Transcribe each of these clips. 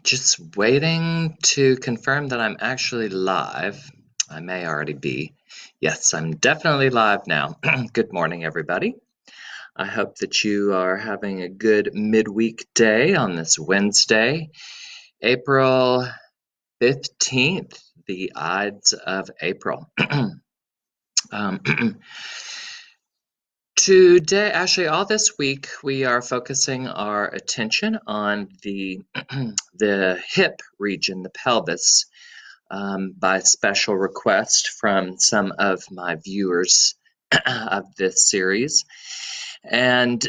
Just waiting to confirm that I'm actually live. I may already be. Yes, I'm definitely live now. Good morning, everybody. I hope that you are having a good midweek day on this Wednesday, April 15th, the Ides of April. um, Today, actually, all this week, we are focusing our attention on the the hip region, the pelvis, by special request from some of my viewers of this series. And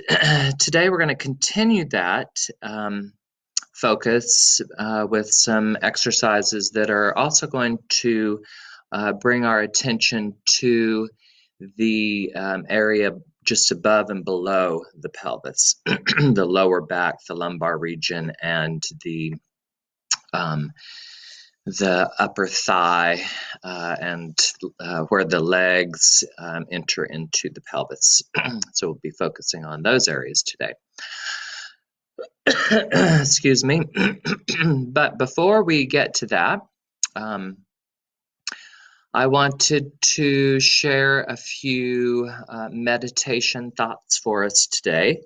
today, we're going to continue that focus with some exercises that are also going to bring our attention to the area just above and below the pelvis, the lower back, the lumbar region, and the upper thigh, and where the legs enter into the pelvis. So we'll be focusing on those areas today. Excuse me. But before we get to that, I wanted to share a few meditation thoughts for us today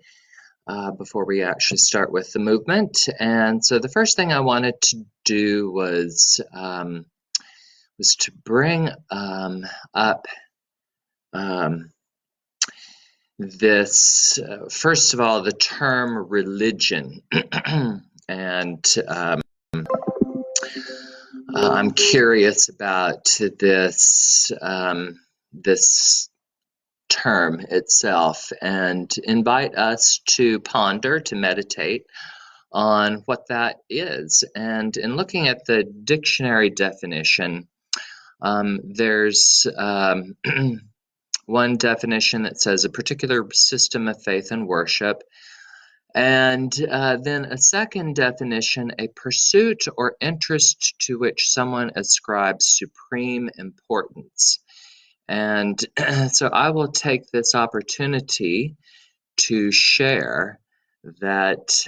before we actually start with the movement. And so the first thing I wanted to do was to bring up this, first of all, the term religion. And I'm curious about this this term itself, and invite us to ponder, to meditate on what that is. And in looking at the dictionary definition, there's one definition that says a particular system of faith and worship. And then a second definition, a pursuit or interest to which someone ascribes supreme importance. And so I will take this opportunity to share that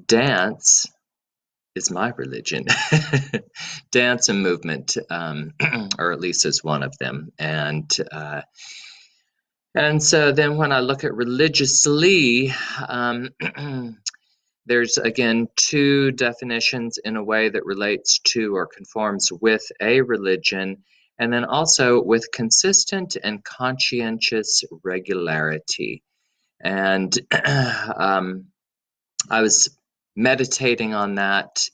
dance is my religion. Dance and movement, or at least is one of them. And so then when I look at religiously, there's again two definitions in a way that relates to or conforms with a religion, and then also with consistent and conscientious regularity. And I was meditating on that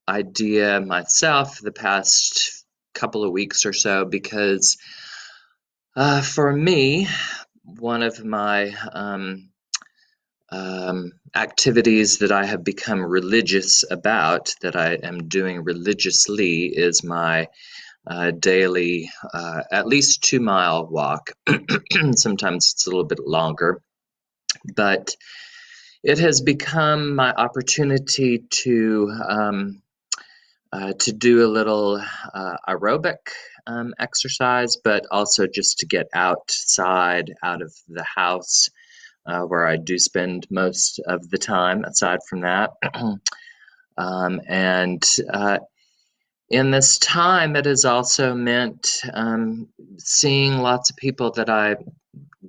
idea myself the past couple of weeks or so, because for me, one of my activities that I have become religious about, that I am doing religiously, is my daily at least 2-mile walk. Sometimes it's a little bit longer, but it has become my opportunity to do a little aerobic exercise, but also just to get outside, out of the house, where I do spend most of the time aside from that. And in this time, it has also meant seeing lots of people that I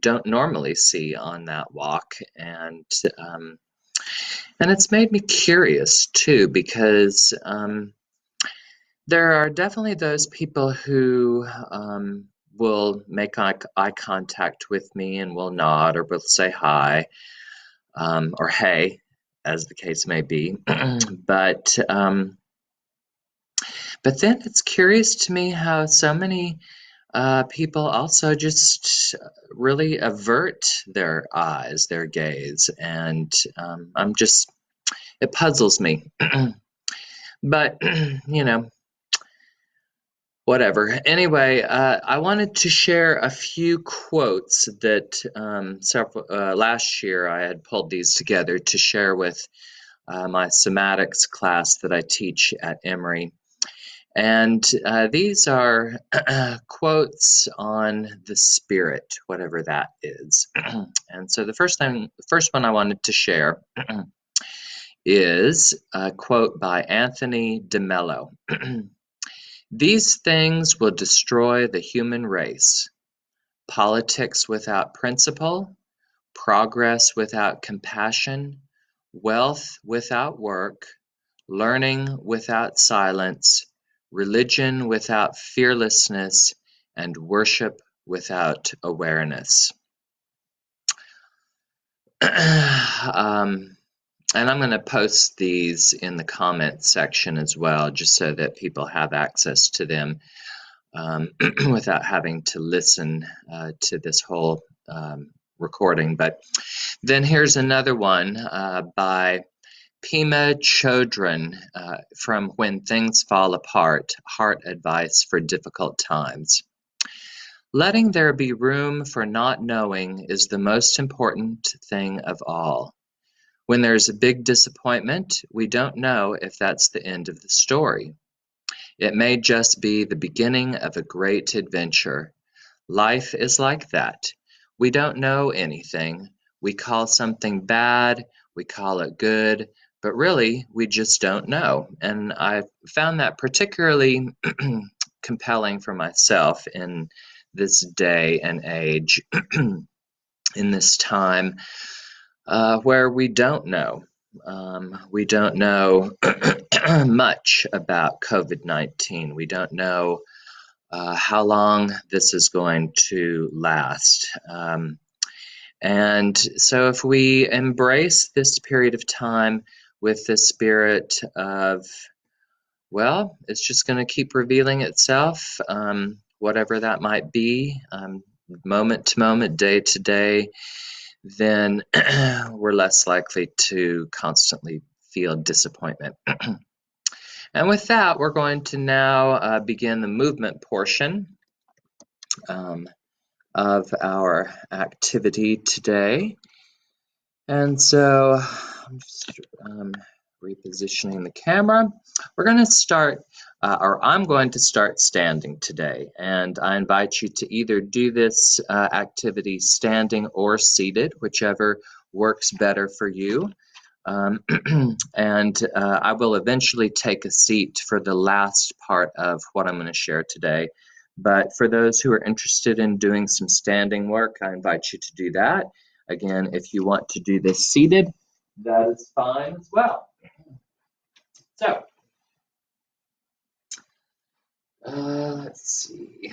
don't normally see on that walk. And it's made me curious too, because there are definitely those people who will make eye contact with me and will nod or will say hi, or hey, as the case may be. But then it's curious to me how so many people also just really avert their eyes, their gaze, and it puzzles me. But whatever. Anyway, I wanted to share a few quotes that last year I had pulled these together to share with my somatics class that I teach at Emory. And these are quotes on the spirit, whatever that is. And so the first one I wanted to share is a quote by Anthony DeMello. These things will destroy the human race. Politics without principle, progress without compassion, wealth without work, learning without silence, religion without fearlessness, and worship without awareness. And I'm going to post these in the comments section as well, just so that people have access to them without having to listen to this whole recording. But then here's another one by Pema Chodron from When Things Fall Apart, Heart Advice for Difficult Times. Letting there be room for not knowing is the most important thing of all. When there's a big disappointment, we don't know if that's the end of the story. It may just be the beginning of a great adventure. Life is like that. We don't know anything. We call something bad, we call it good, but really we just don't know. And I found that particularly compelling for myself in this day and age, in this time where we don't know. We don't know much about COVID-19. We don't know how long this is going to last. And so if we embrace this period of time with the spirit of, well, it's just going to keep revealing itself, whatever that might be, moment to moment, day to day, then we're less likely to constantly feel disappointment. And with that, we're going to now begin the movement portion of our activity today. And so I'm just repositioning the camera. We're going to start, or I'm going to start standing today. And I invite you to either do this activity standing or seated, whichever works better for you. And I will eventually take a seat for the last part of what I'm going to share today. But for those who are interested in doing some standing work, I invite you to do that. Again, if you want to do this seated, that is fine as well. So, let's see,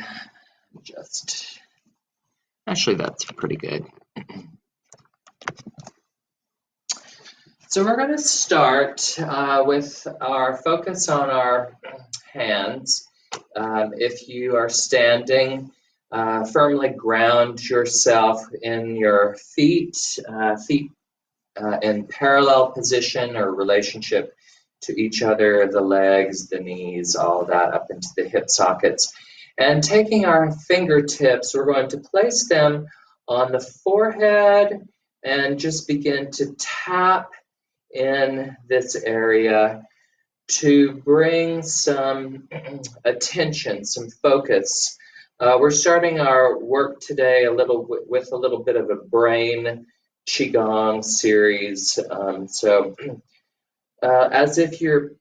actually that's pretty good. So we're going to start with our focus on our hands. If you are standing, firmly ground yourself in your feet in parallel position or relationship to each other, the legs, the knees, all that up into the hip sockets. And taking our fingertips, we're going to place them on the forehead and just begin to tap in this area to bring some attention, some focus. We're starting our work today with a little bit of a brain Qigong series. So as if you're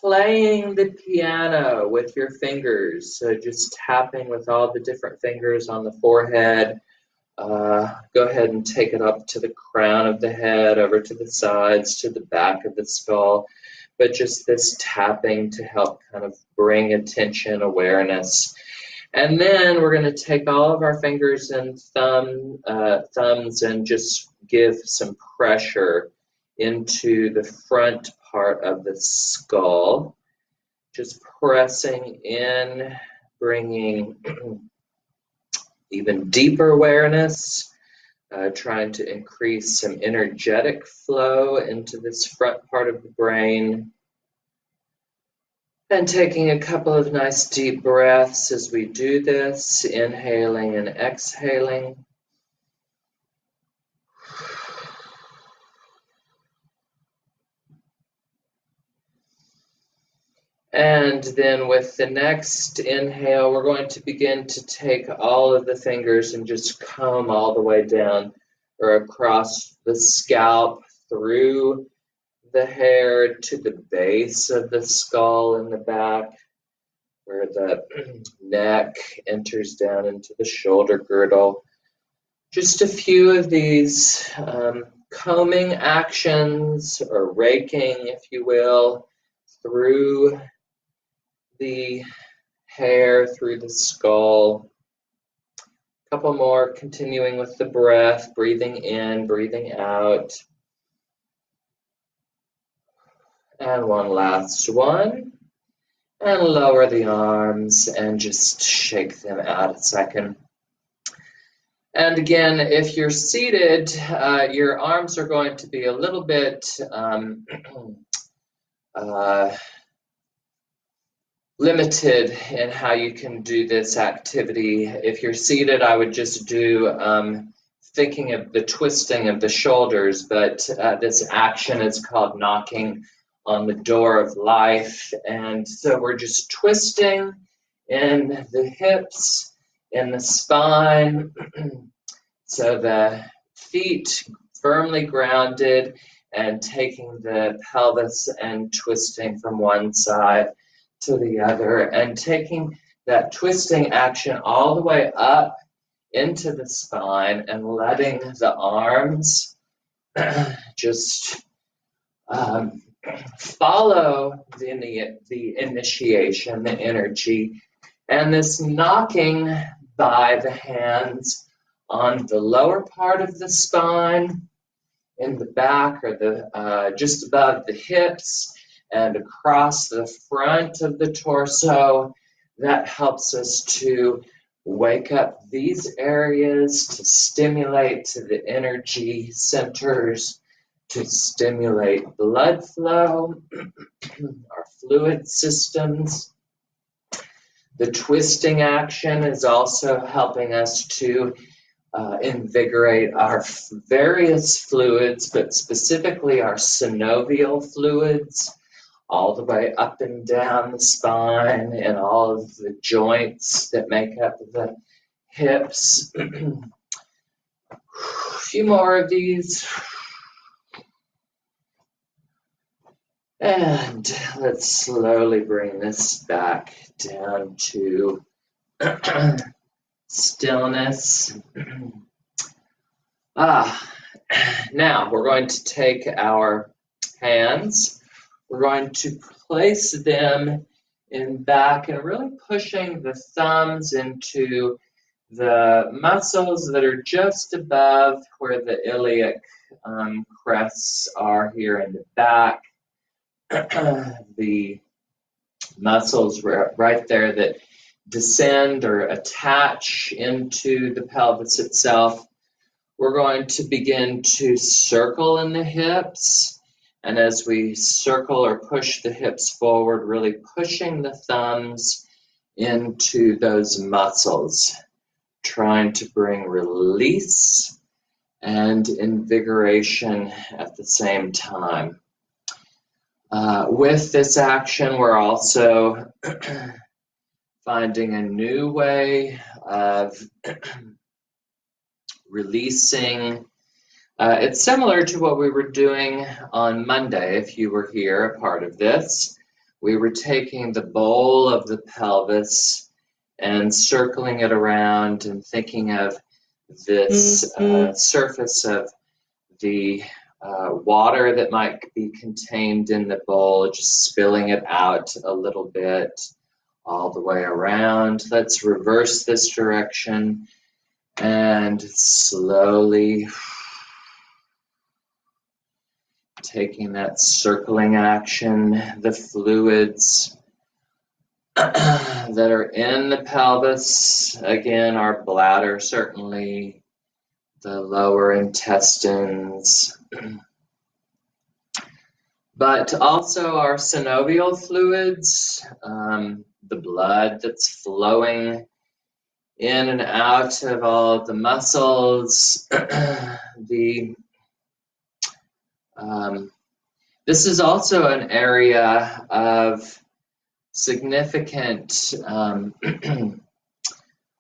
playing the piano with your fingers, so just tapping with all the different fingers on the forehead. Go ahead and take it up to the crown of the head, over to the sides, to the back of the skull. But just this tapping to help kind of bring attention, awareness. And then we're going to take all of our fingers and thumbs and just give some pressure into the front part of the skull. Just pressing in, bringing even deeper awareness, trying to increase some energetic flow into this front part of the brain. And taking a couple of nice deep breaths as we do this, inhaling and exhaling. And then with the next inhale, we're going to begin to take all of the fingers and just comb all the way down or across the scalp, through the hair to the base of the skull in the back, where the neck enters down into the shoulder girdle. Just a few of these combing actions, or raking, if you will, through the hair, through the skull. A couple more, continuing with the breath, breathing in, breathing out. And one last one. And lower the arms and just shake them out a second. And again, if you're seated, your arms are going to be a little bit limited in how you can do this activity. If you're seated, I would just do thinking of the twisting of the shoulders, but this action is called knocking on the door of life. And so we're just twisting in the hips, in the spine, so the feet firmly grounded, and taking the pelvis and twisting from one side to the other, and taking that twisting action all the way up into the spine, and letting the arms just follow the initiation, the energy, and this knocking by the hands on the lower part of the spine, in the back, or the just above the hips, and across the front of the torso. That helps us to wake up these areas, to stimulate to the energy centers, to stimulate blood flow, our fluid systems. The twisting action is also helping us to invigorate our various fluids, but specifically our synovial fluids, all the way up and down the spine and all of the joints that make up the hips. A few more of these. And let's slowly bring this back down to stillness. Now we're going to take our hands, we're going to place them in back and really pushing the thumbs into the muscles that are just above where the iliac crests are here in the back. The muscles right there that descend or attach into the pelvis itself. We're going to begin to circle in the hips, and as we circle or push the hips forward, really pushing the thumbs into those muscles, trying to bring release and invigoration at the same time. With this action, we're also finding a new way of releasing. It's similar to what we were doing on Monday, if you were here, a part of this. We were taking the bowl of the pelvis and circling it around and thinking of this surface of the water that might be contained in the bowl, just spilling it out a little bit all the way around. Let's reverse this direction and slowly taking that circling action, the fluids that are in the pelvis, again, our bladder certainly, the lower intestines, but also our synovial fluids, the blood that's flowing in and out of all of the muscles. This is also an area of significant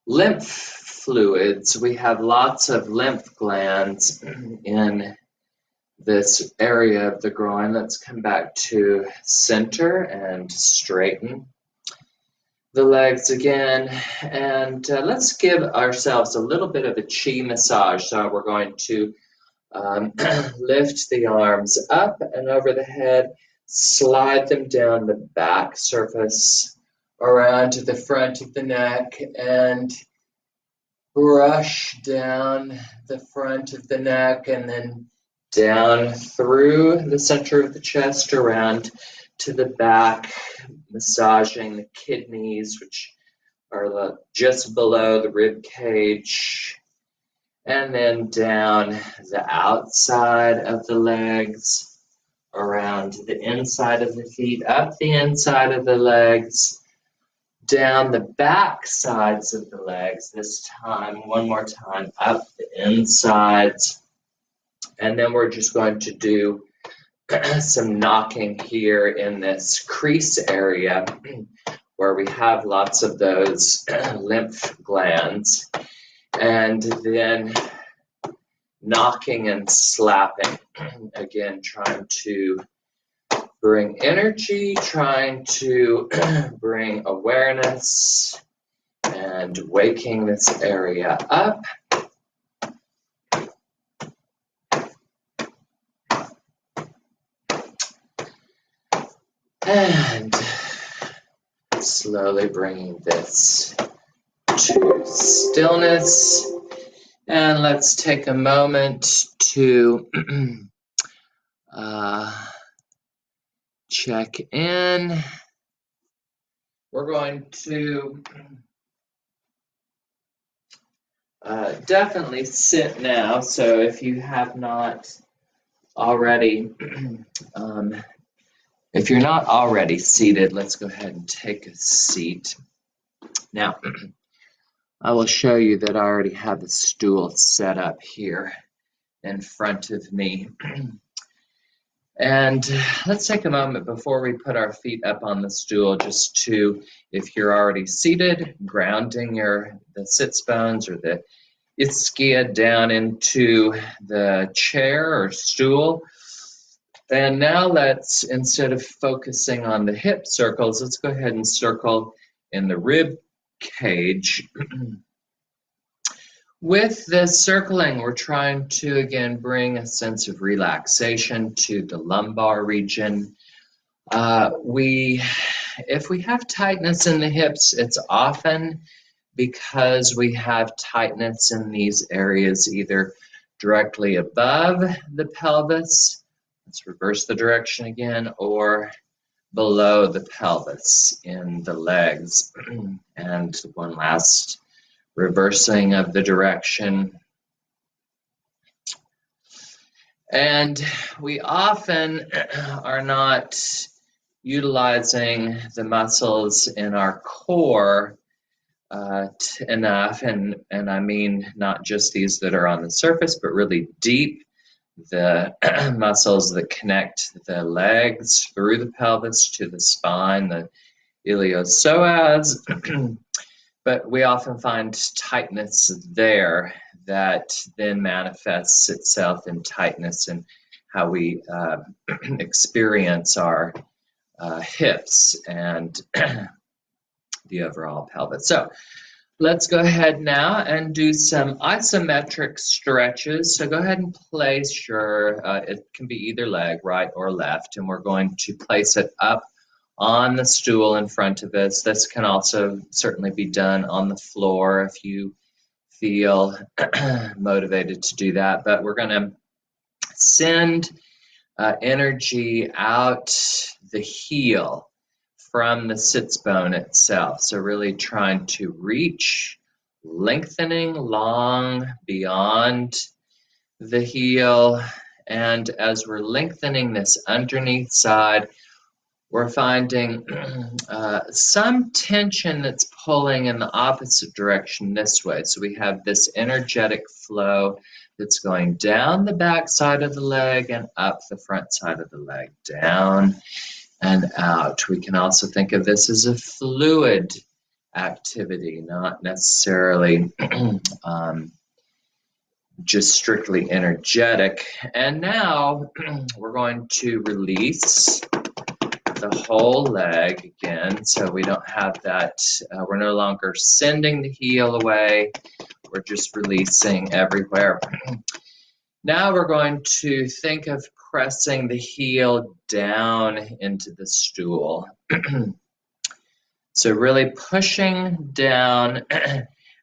lymph fluids. We have lots of lymph glands in this area of the groin. Let's come back to center and straighten the legs again. And let's give ourselves a little bit of a chi massage. So we're going to lift the arms up and over the head, slide them down the back surface around to the front of the neck, and brush down the front of the neck and then down through the center of the chest around to the back, massaging the kidneys, which are just below the rib cage, and then down the outside of the legs, around the inside of the feet, up the inside of the legs, down the back sides of the legs this time, one more time, up the insides. And then we're just going to do some knocking here in this crease area where we have lots of those lymph glands. And then knocking and slapping, again, trying to bring energy, trying to bring awareness, and waking this area up. And slowly bringing this to stillness. And let's take a moment to check in. We're going to definitely sit now. So if you have not already, if you're not already seated, let's go ahead and take a seat. Now, I will show you that I already have a stool set up here in front of me. And let's take a moment before we put our feet up on the stool just to, if you're already seated, grounding the sits bones or the ischia down into the chair or stool. And now let's, instead of focusing on the hip circles, let's go ahead and circle in the rib cage. With this circling, we're trying to, again, bring a sense of relaxation to the lumbar region. If we have tightness in the hips, it's often because we have tightness in these areas either directly above the pelvis, let's reverse the direction again, or below the pelvis in the legs. And one last reversing of the direction. And we often are not utilizing the muscles in our core enough, and I mean not just these that are on the surface, but really deep, the muscles that connect the legs through the pelvis to the spine, the iliopsoas. But we often find tightness there that then manifests itself in tightness in how we experience our hips and the overall pelvis. So let's go ahead now and do some isometric stretches. So go ahead and place it can be either leg, right or left, and we're going to place it up on the stool in front of us. This can also certainly be done on the floor if you feel motivated to do that. But we're going to send energy out the heel from the sits bone itself. So really trying to reach, lengthening long beyond the heel. And as we're lengthening this underneath side, we're finding some tension that's pulling in the opposite direction this way. So we have this energetic flow that's going down the back side of the leg and up the front side of the leg, down and out. We can also think of this as a fluid activity, not necessarily just strictly energetic. And now we're going to release the whole leg again, so we don't have that, we're no longer sending the heel away, we're just releasing everywhere. Now we're going to think of pressing the heel down into the stool. So really pushing down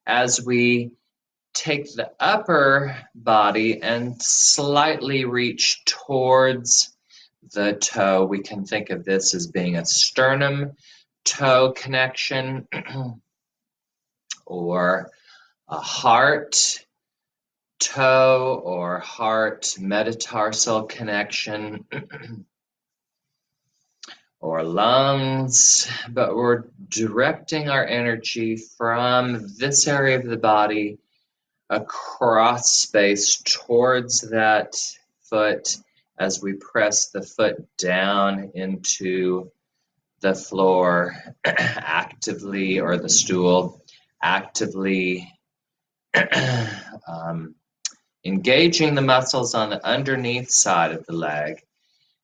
as we take the upper body and slightly reach towards the toe. We can think of this as being a sternum toe connection or a heart toe or heart metatarsal connection or lungs, but we're directing our energy from this area of the body across space towards that foot as we press the foot down into the floor actively, or the stool, actively engaging the muscles on the underneath side of the leg.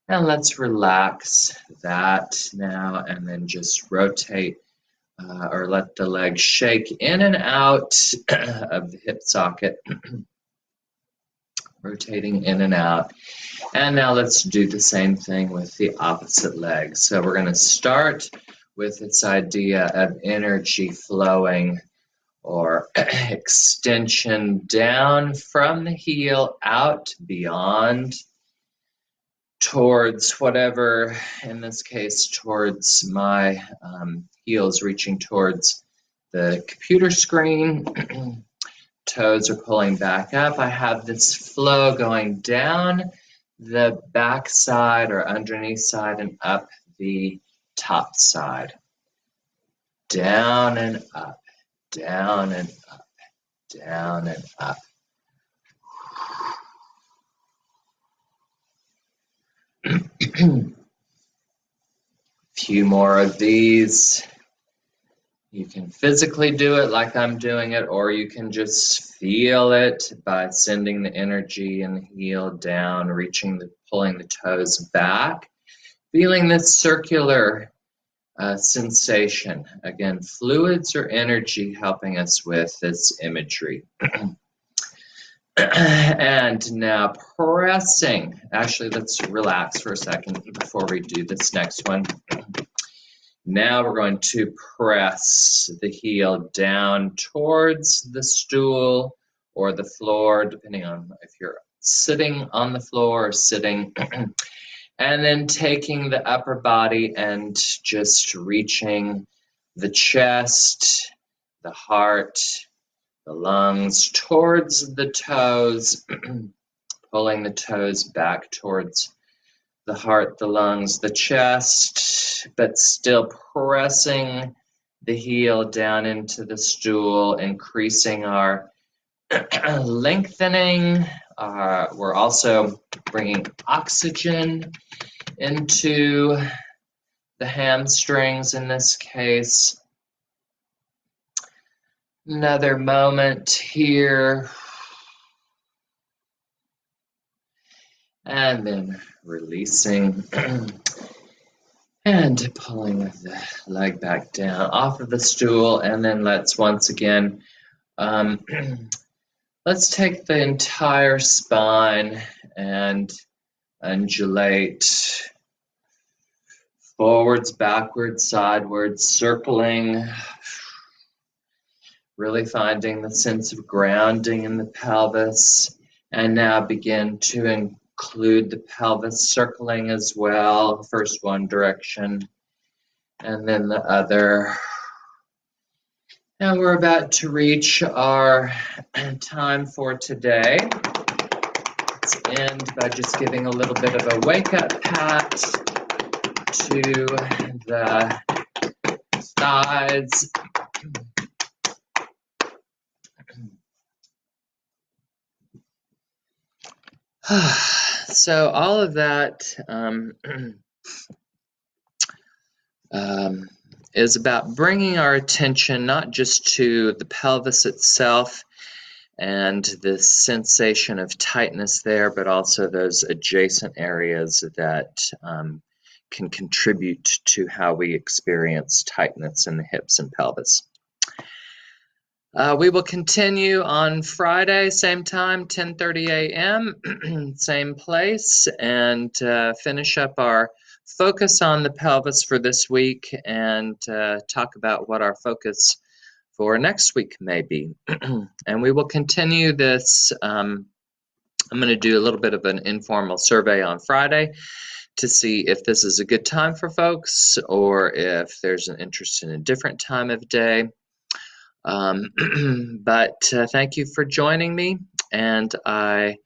And let's relax that now, and then just rotate or let the leg shake in and out of the hip socket, rotating in and out. And now let's do the same thing with the opposite leg. So we're going to start with this idea of energy flowing or extension down from the heel out beyond towards whatever, in this case, towards my heels reaching towards the computer screen. Toes are pulling back up. I have this flow going down the back side or underneath side and up the top side. Down and up, down and up, down and up. Few more of these. You can physically do it like I'm doing it, or you can just feel it by sending the energy and the heel down, pulling the toes back, feeling this circular sensation. Again, fluids or energy helping us with this imagery. And now pressing. Actually, let's relax for a second before we do this next one. Now we're going to press the heel down towards the stool or the floor, depending on if you're sitting on the floor or sitting. And then taking the upper body and just reaching the chest, the heart, the lungs towards the toes, pulling the toes back towards the heart, the lungs, the chest, but still pressing the heel down into the stool, increasing our lengthening. We're also bringing oxygen into the hamstrings in this case. Another moment here. And then releasing and pulling the leg back down off of the stool. And then let's once again, let's take the entire spine and undulate forwards, backwards, sidewards, circling, really finding the sense of grounding in the pelvis. And now begin to include the pelvis circling as well. First one direction and then the other. And we're about to reach our time for today. Let's end by just giving a little bit of a wake-up pat to the thighs. So all of that is about bringing our attention not just to the pelvis itself and the sensation of tightness there, but also those adjacent areas that can contribute to how we experience tightness in the hips and pelvis. We will continue on Friday, same time, 10:30 a.m., same place, and finish up our focus on the pelvis for this week and talk about what our focus for next week may be. And we will continue this. I'm going to do a little bit of an informal survey on Friday to see if this is a good time for folks or if there's an interest in a different time of day. But thank you for joining me, and I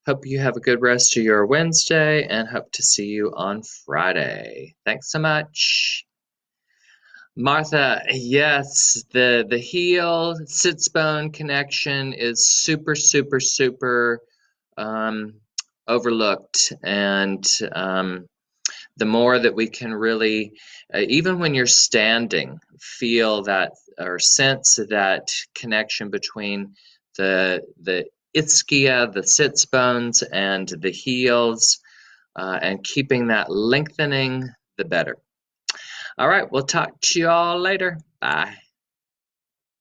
hope you have a good rest of your Wednesday and hope to see you on Friday. Thanks so much. Martha, yes, the heel sits bone connection is super, super, super overlooked, and the more that we can really, even when you're standing, feel that or sense that connection between the ischia, the sits bones, and the heels, and keeping that lengthening, the better. All right, we'll talk to you all later. Bye.